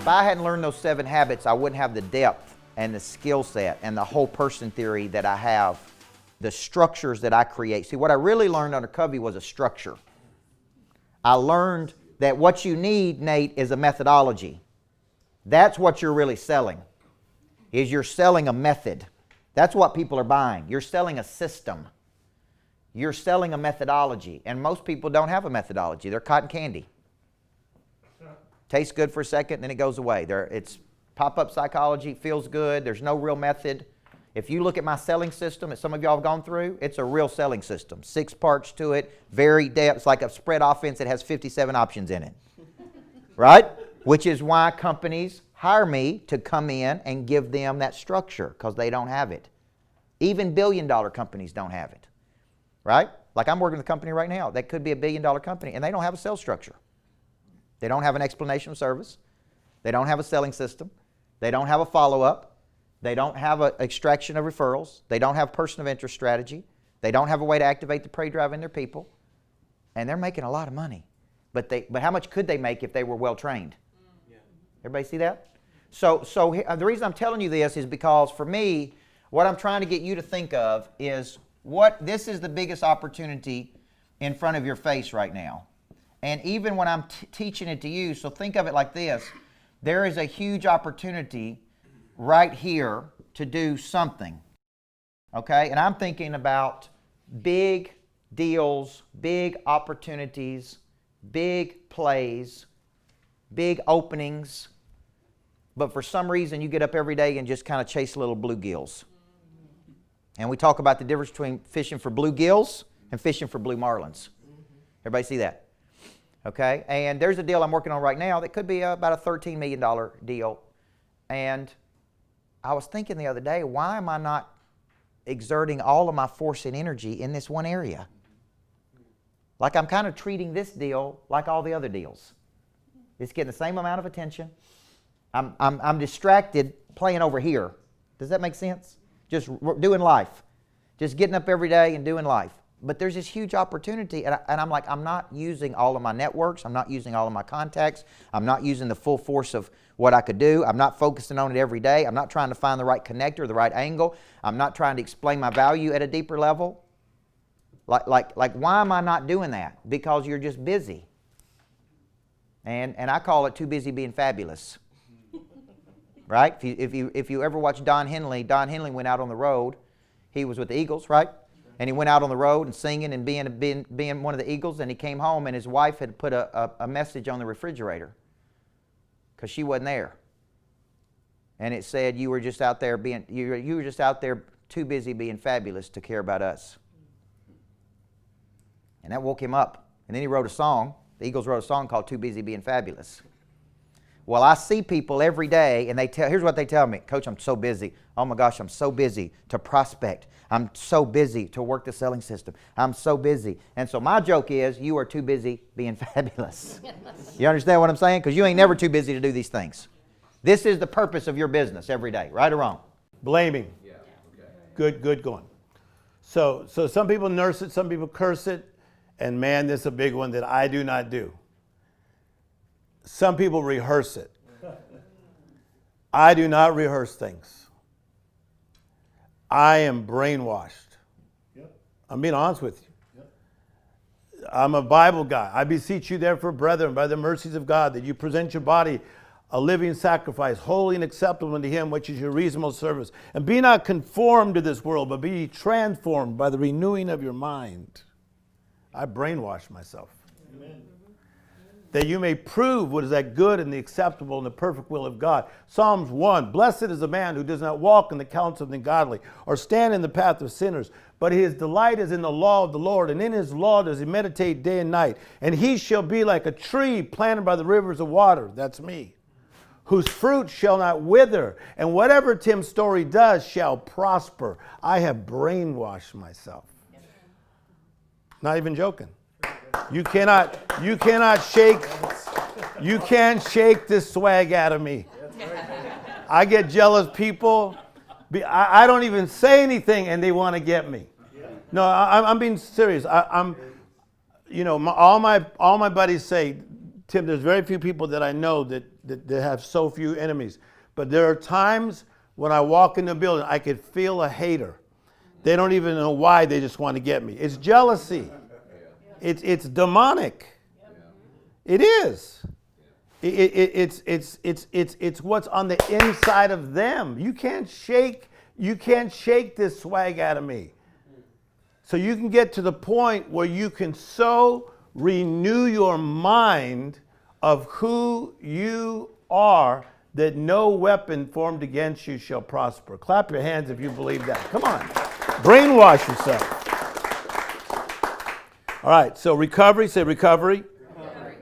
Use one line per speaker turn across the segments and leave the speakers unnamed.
I hadn't learned those 7 habits, I wouldn't have the depth and the skill set and the whole person theory that I have, the structures that I create. See, what I really learned under Covey was a structure. I learned that what you need, Nate, is a methodology. That's what you're really selling, is you're selling a method. That's what people are buying. You're selling a system. You're selling a methodology. And most people don't have a methodology. They're cotton candy. Tastes good for a second, then it goes away. It's pop-up psychology, feels good. There's no real method. If you look at my selling system that some of y'all have gone through, it's a real selling system. 6 parts to it, very depth. It's like a spread offense that has 57 options in it. Right? Which is why companies hire me to come in and give them that structure, because they don't have it. Even billion-dollar companies don't have it. Right? Like I'm working with a company right now that could be a billion-dollar company, and they don't have a sales structure. They don't have an explanation of service. They don't have a selling system. They don't have a follow-up. They don't have an extraction of referrals. They don't have person of interest strategy. They don't have a way to activate the prey drive in their people. And they're making a lot of money. But how much could they make if they were well trained? Yeah. Everybody see that? So the reason I'm telling you this is because for me, what I'm trying to get you to think of is this is the biggest opportunity in front of your face right now. And even when I'm teaching it to you, so think of it like this. There is a huge opportunity right here to do something. Okay? And I'm thinking about big deals, big opportunities, big plays, big openings. But for some reason, you get up every day and just kind of chase little bluegills. And we talk about the difference between fishing for bluegills and fishing for blue marlins. Everybody see that? Okay, and there's a deal I'm working on right now that could be about a $13 million deal. And I was thinking the other day, why am I not exerting all of my force and energy in this one area? Like I'm kind of treating this deal like all the other deals. It's getting the same amount of attention. I'm distracted playing over here. Does that make sense? Just doing life. Just getting up every day and doing life. But there's this huge opportunity, and I'm like, I'm not using all of my networks. I'm not using all of my contacts. I'm not using the full force of what I could do. I'm not focusing on it every day. I'm not trying to find the right connector, the right angle. I'm not trying to explain my value at a deeper level. Like why am I not doing that? Because you're just busy. And I call it too busy being fabulous. Right? If you ever watch Don Henley went out on the road. He was with the Eagles, right? And he went out on the road and singing and being one of the Eagles, and he came home and his wife had put a message on the refrigerator because she wasn't there. And it said, you were just out there too busy being fabulous to care about us. And that woke him up. And then he wrote a song. The Eagles wrote a song called Too Busy Being Fabulous. Well, I see people every day, and here's what they tell me. Coach, I'm so busy. Oh my gosh, I'm so busy to prospect. I'm so busy to work the selling system. I'm so busy. And so my joke is, you are too busy being fabulous. You understand what I'm saying? Because you ain't never too busy to do these things. This is the purpose of your business every day, right or wrong?
Blaming. Yeah. Okay. Good going. So some people nurse it, some people curse it, and man, this is a big one that I do not do. Some people rehearse it. I do not rehearse things. I am brainwashed. Yep. I'm being honest with you. Yep. I'm a Bible guy. I beseech you therefore, brethren, by the mercies of God, that you present your body a living sacrifice, holy and acceptable unto him, which is your reasonable service. And be not conformed to this world, but be transformed by the renewing of your mind. I brainwash myself. Amen. That you may prove what is that good and the acceptable and the perfect will of God. Psalms 1, blessed is the man who does not walk in the counsel of the ungodly, or stand in the path of sinners, but his delight is in the law of the Lord, and in his law does he meditate day and night. And he shall be like a tree planted by the rivers of water, that's me, whose fruit shall not wither, and whatever Tim Storey does shall prosper. I have brainwashed myself. Not even joking. You can't shake this swag out of me. I get jealous people. I don't even say anything and they want to get me. No, I'm being serious. All my buddies say, Tim, there's very few people that I know that have so few enemies. But there are times when I walk in the building, I could feel a hater. They don't even know why, they just want to get me. It's jealousy. It's demonic. It is. It's what's on the inside of them. You can't shake this swag out of me. So you can get to the point where you can so renew your mind of who you are that no weapon formed against you shall prosper. Clap your hands if you believe that. Come on. Brainwash yourself. All right, so recovery, say recovery.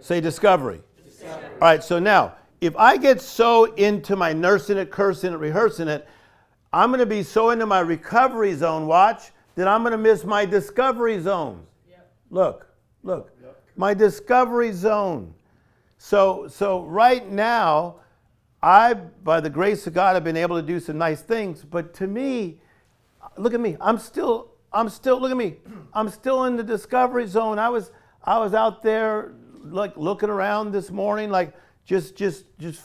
Say discovery. All right, so now, if I get so into my nursing it, cursing it, rehearsing it, I'm going to be so into my recovery zone, watch, that I'm going to miss my discovery zone. Look, my discovery zone. So right now, by the grace of God, I've been able to do some nice things, but to me, look at me, I'm still, look at me, I'm still in the discovery zone. I was out there, like, looking around this morning, like, just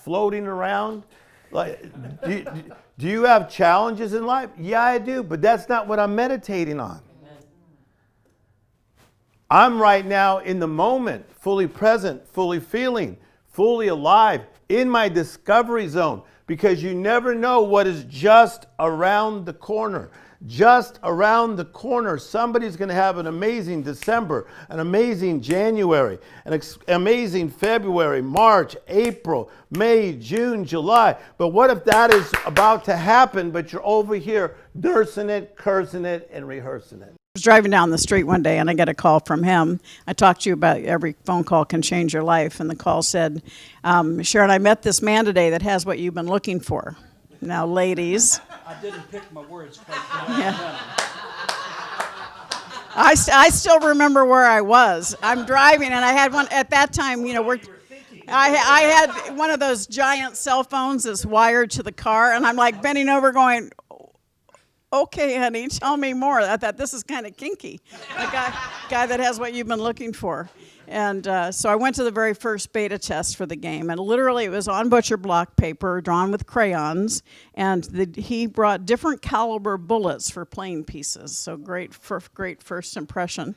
floating around. Like, do you have challenges in life? Yeah, I do, but that's not what I'm meditating on. I'm right now in the moment, fully present, fully feeling, fully alive, in my discovery zone, because you never know what is just around the corner. Just around the corner, somebody's going to have an amazing December, an amazing January, an amazing February, March, April, May, June, July. But what if that is about to happen, but you're over here nursing it, cursing it, and rehearsing it?
I was driving down the street one day and I got a call from him. I talked to you about every phone call can change your life. And the call said, Sharon, I met this man today that has what you've been looking for. Now, ladies.
I didn't pick my words quite well.
Yeah. I still remember where I was. I'm driving and I had one at that time, I had one of those giant cell phones that's wired to the car, and I'm like bending over going, okay, honey, tell me more. I thought, this is kind of kinky. The guy that has what you've been looking for. And so I went to the very first beta test for the game, and literally it was on butcher block paper, drawn with crayons, and he brought different caliber bullets for playing pieces, so great first impression.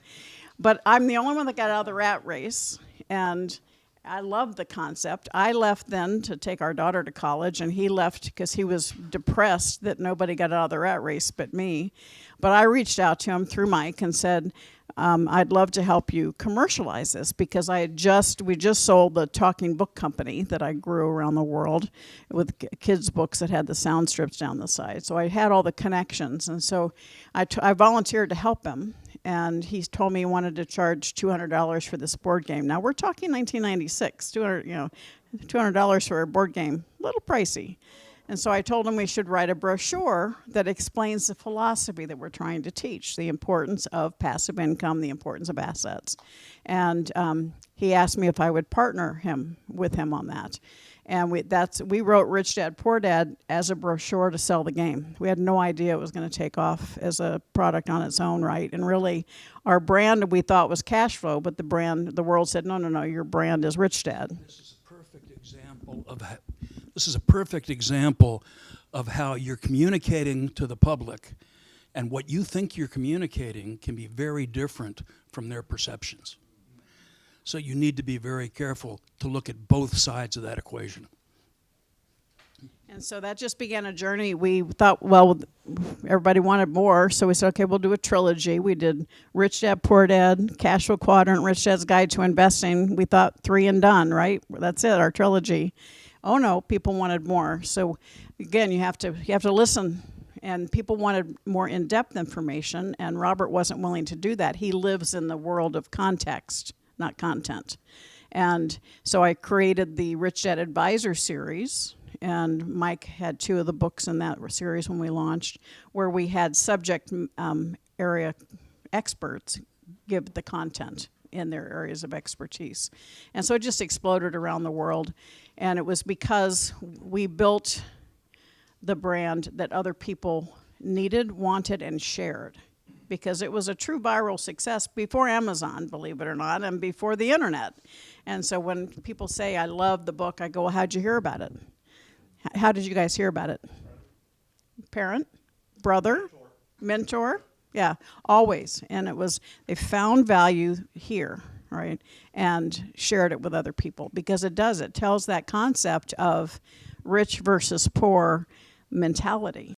But I'm the only one that got out of the rat race, and I loved the concept. I left then to take our daughter to college, and he left because he was depressed that nobody got out of the rat race but me. But I reached out to him through Mike and said, I'd love to help you commercialize this, because we just sold the talking book company that I grew around the world with kids' books that had the sound strips down the side. So I had all the connections, and so I volunteered to help him. And he told me he wanted to charge $200 for this board game. Now we're talking 1996, $200 for a board game, a little pricey. And so I told him we should write a brochure that explains the philosophy that we're trying to teach, the importance of passive income, the importance of assets. And he asked me if I would partner with him on that. And we wrote Rich Dad, Poor Dad as a brochure to sell the game. We had no idea it was going to take off as a product on its own right. And really, our brand we thought was cash flow, but the world said, no, your brand is Rich Dad.
This is a perfect example of how you're communicating to the public, and what you think you're communicating can be very different from their perceptions. So you need to be very careful to look at both sides of that equation.
And so that just began a journey. We thought, well, everybody wanted more, so we said, okay, we'll do a trilogy. We did Rich Dad, Poor Dad, Cash Flow Quadrant, Rich Dad's Guide to Investing. We thought 3 and done, right? That's it, our trilogy. Oh no, people wanted more. So again, you have to listen. And people wanted more in-depth information, and Robert wasn't willing to do that. He lives in the world of context, not content. And so I created the Rich Dad Advisor series, and Mike had 2 of the books in that series when we launched, where we had subject area experts give the content in their areas of expertise. And so it just exploded around the world. And it was because we built the brand that other people needed, wanted, and shared. because it was a true viral success before Amazon, believe it or not, and before the internet. And so when people say, I love the book, I go, well, how'd you hear about it? How did you guys hear about it? Parent? Brother? Mentor? Yeah, always. And it was, they found value here, right? And shared it with other people because it does. It tells that concept of rich versus poor mentality.